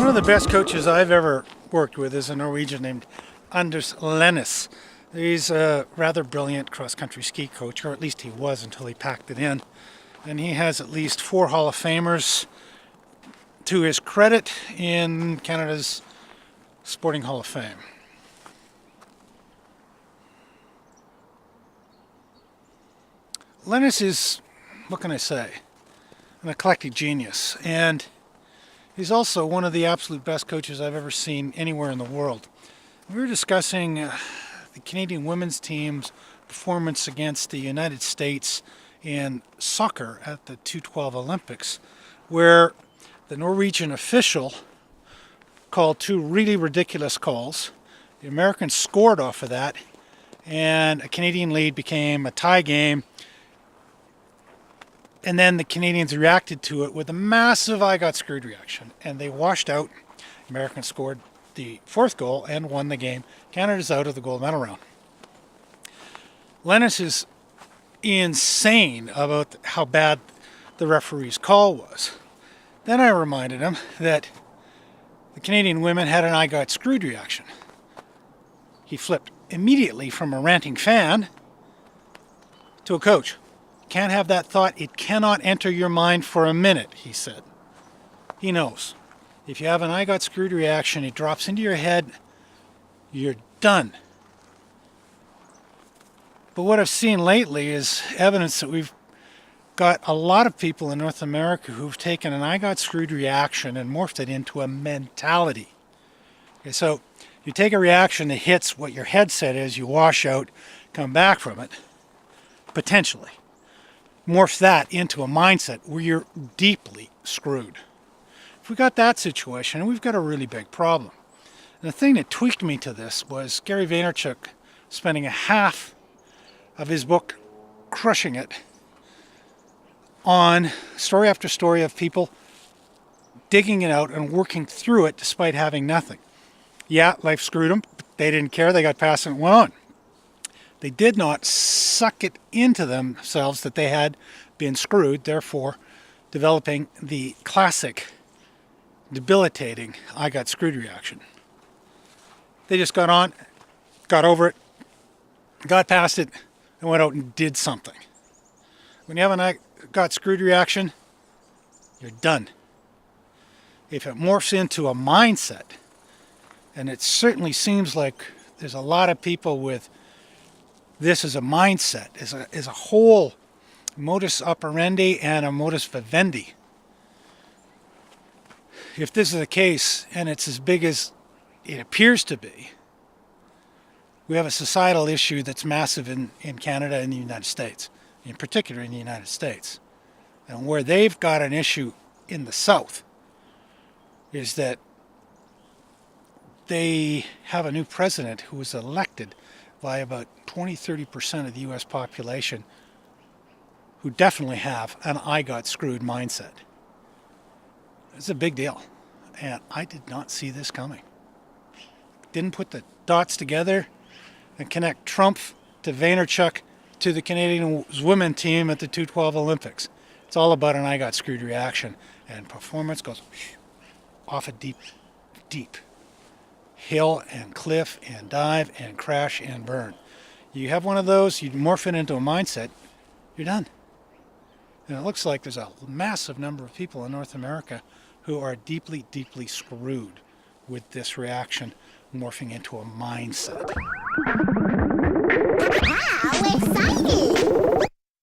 One of the best coaches I've ever worked with is a Norwegian named Anders Lennes. He's a rather brilliant cross-country ski coach, or at least he was until he packed it in. And he has at least 4 Hall of Famers to his credit in Canada's Sporting Hall of Fame. Lennes is, what can I say, an eclectic genius, and he's also one of the absolute best coaches I've ever seen anywhere in the world. We were discussing the Canadian women's team's performance against the United States in soccer at the 2012 Olympics, where the Norwegian official called 2 really ridiculous calls. The Americans scored off of that, and a Canadian lead became a tie game. And then the Canadians reacted to it with a massive "I got screwed" reaction, and they washed out. Americans scored the 4th goal and won the game. Canada's out of the gold medal round. Lennes is insane about how bad the referee's call was. Then I reminded him that the Canadian women had an "I got screwed" reaction. He flipped immediately from a ranting fan to a coach. Can't have that thought. It cannot enter your mind for a minute, he said. He knows. If you have an "I got screwed" reaction, it drops into your head, you're done. But what I've seen lately is evidence that we've got a lot of people in North America who've taken an "I got screwed" reaction and morphed it into a mentality. Okay, so you take a reaction that hits what your head said is, you wash out, come back from it, potentially. Morph that into a mindset where you're deeply screwed. If we got that situation, we've got a really big problem. And the thing that tweaked me to this was Gary Vaynerchuk spending a half of his book crushing it on story after story of people digging it out and working through it despite having nothing. Yeah, life screwed them. They didn't care. They got past it and went on. They did not suck it into themselves that they had been screwed, therefore developing the classic debilitating "I got screwed" reaction. They just got on, got over it, got past it, and went out and did something. When you have an "I got screwed" reaction, you're done. If it morphs into a mindset, and it certainly seems like there's a lot of people with this as a mindset, as a whole modus operandi and a modus vivendi. If this is the case, and it's as big as it appears to be, we have a societal issue that's massive in Canada and the United States, in particular in the United States. And where they've got an issue in the South is that they have a new president who was elected by about 20-30% of the U.S. population who definitely have an "I got screwed" mindset. It's a big deal, and I did not see this coming. Didn't put the dots together and connect Trump to Vaynerchuk to the Canadian women team at the 2012 Olympics. It's all about an "I got screwed" reaction, and performance goes off a deep hill and cliff and dive and crash and burn. You have one of those, you morph it into a mindset, you're done. And it looks like there's a massive number of people in North America who are deeply screwed with this reaction morphing into a mindset.